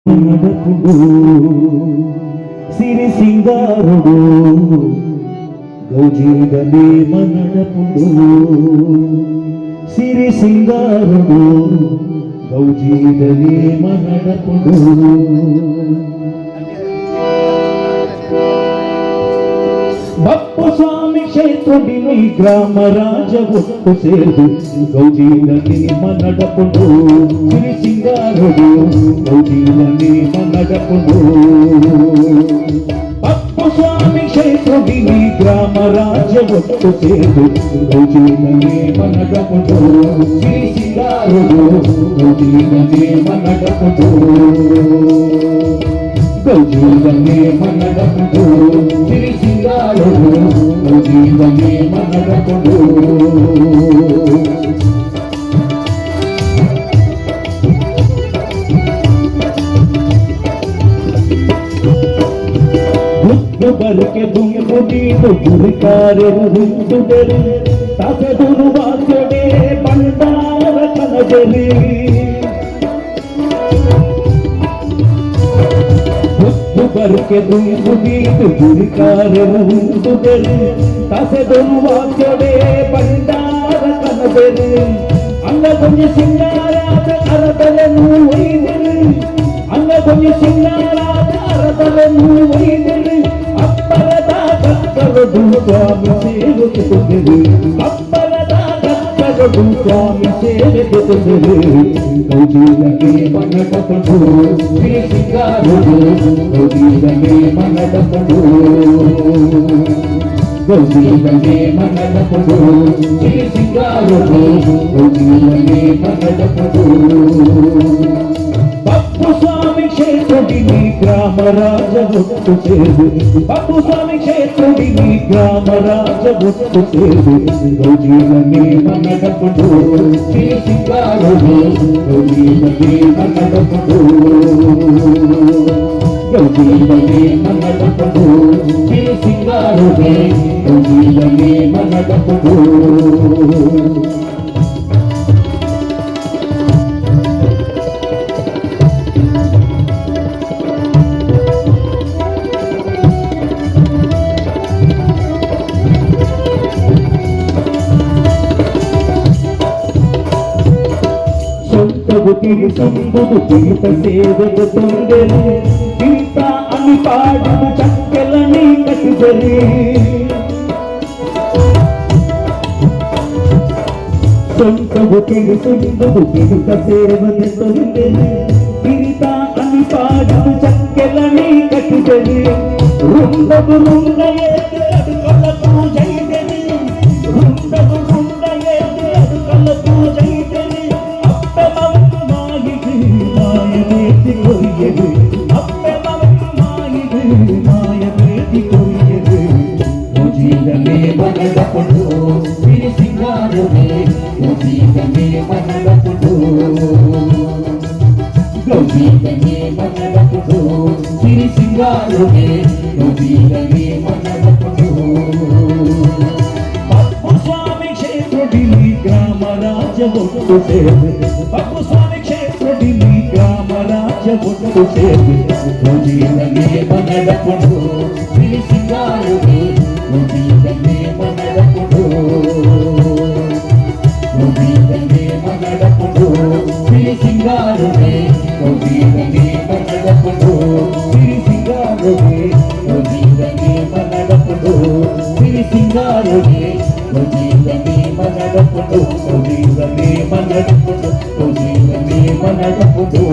నడపుడు సిరి సింగారుడు గౌజీగనే నడపుడు సిరి సింగారుడు గౌజీగనే నడపుడు బప్పు స్వామి క్షేత్రుడిని గ్రామ రాజ ఒట్టు సేరు గౌజీలని నడపుడు సిరి సింగారుడు గౌజీలని నడపుడు బప్పు స్వామి క్షేత్రుడిని గ్రామ రాజ ఒట్టు సేరు గౌజీలని నడపుడు సిరి సింగారుడు గౌజీలని నడపుడు గౌజీలని నడపుడు సిరి సింగారుడు గౌజీలని నడపుడు ಬರುಕೆ ದುಂಗು ನೀನು ಗುರಿಕಾರೆರು ಹುಂದುಡೆರು ತಸದುರು ವಾಕ್ಯಡೆ ಬಂಡಾರ ಕನಜರಿ ಬರುಕೆ ದುಂಗು ನೀನು ಗುರಿಕಾರೆರು ಹುಂದುಡೆರು ತಸದುರು ವಾಕ್ಯಡೆ ಬಂಡಾರ ಕನಜರಿ ಅಂಗ ಕೊಂಚ ಸಿಂಗಾರಾದ ಅರದಲನ್ನು ಒಯ್ದರು ಅಂಗ ಕೊಂಚ ಸಿಂಗಾರಾದ ಅರದಲನ್ನು ಒಯ್ದರು ಅಪ್ಪರದ ಕತ್ತರದು ಸ್ವಾಮಿ ಸೇರುತ್ತಿದ್ದರು ಅಪ್ಪರದ ಕತ್ತರದು ಸ್ವಾಮಿ ಸೇರುತ್ತಿದ್ದರು ಗೌಜೀಗನೇ ನಡಪಡು ಸಿರಿ ಸಿಂಗಾರುಡು ಗೌಜೀಗನೇ ನಡಪಡು ಗೌಜೀಗನೇ ನಡಪಡು ಸಿರಿ ಸಿಂಗಾರುಡು ಗೌಜೀಗನೇ ನಡಪಡು ಬಪ್ಪು ಸ್ವಾಮಿ ಕ್ಷೇತ್ರುಡಿನಿ ಗ್ರಾಮ ರಾಜ ಒಟ್ಟು ಸೇರು ಬಪ್ಪು ಸ್ವಾಮಿ ಕ್ಷೇತ್ರುಡಿನಿ ಗ್ರಾಮ ರಾಜ ಒಟ್ಟು ಸೇರು ಗೌಜೀಗನೇ ನಡಪಡು ಸಿರಿ ಸಿಂಗಾರುಡು ಗೌಜೀಗನೇ ನಡಪಡು ಗೌಜೀಗನೇ ನಡಪಡು ಸಿರಿ ಸಿಂಗಾರುಡು ಗೌಜೀಗನೇ ನಡಪಡು తిరిగి సంబుదు పీత సేదకు తొందెలు పీత అని పాడుదు చక్కెలని కట్టుదలి సొంతవు తిరిగి సంబుదు పీత సేవకు తొందెలు పీత అని పాడుదు చక్కెలని కట్టుదలి రుండగు రుండయేది అడుకలకు జైదలి రుండగు రుండయేది అడుకలకు జైదలి గౌజీగనే నడపడు సిరి సింగారుడే గౌజీగనే నడపడు గౌజీగనే నడపడు సిరి సింగారుడే గౌజీగనే నడపడు బప్పు స్వామి క్షేత్రుడిని గ్రామ రాజ ఒట్టు సేరు బప్పు స్వామి క్షేత్రుడిని గ్రామ రాజ ఒట్టు సేరు గౌజీగనే నడపడు సిరి సింగారుడే గౌజీగనే నడపడు గౌజీగనే నడపడు సిరి సింగారుడే గౌజీగనే నడపడు సిరి సింగారుడే గౌజీగనే నడపడు సిరి సింగారుడే గౌజీగనే నడపడు గౌజీగనే నడపడు గౌజీగనే నడపడు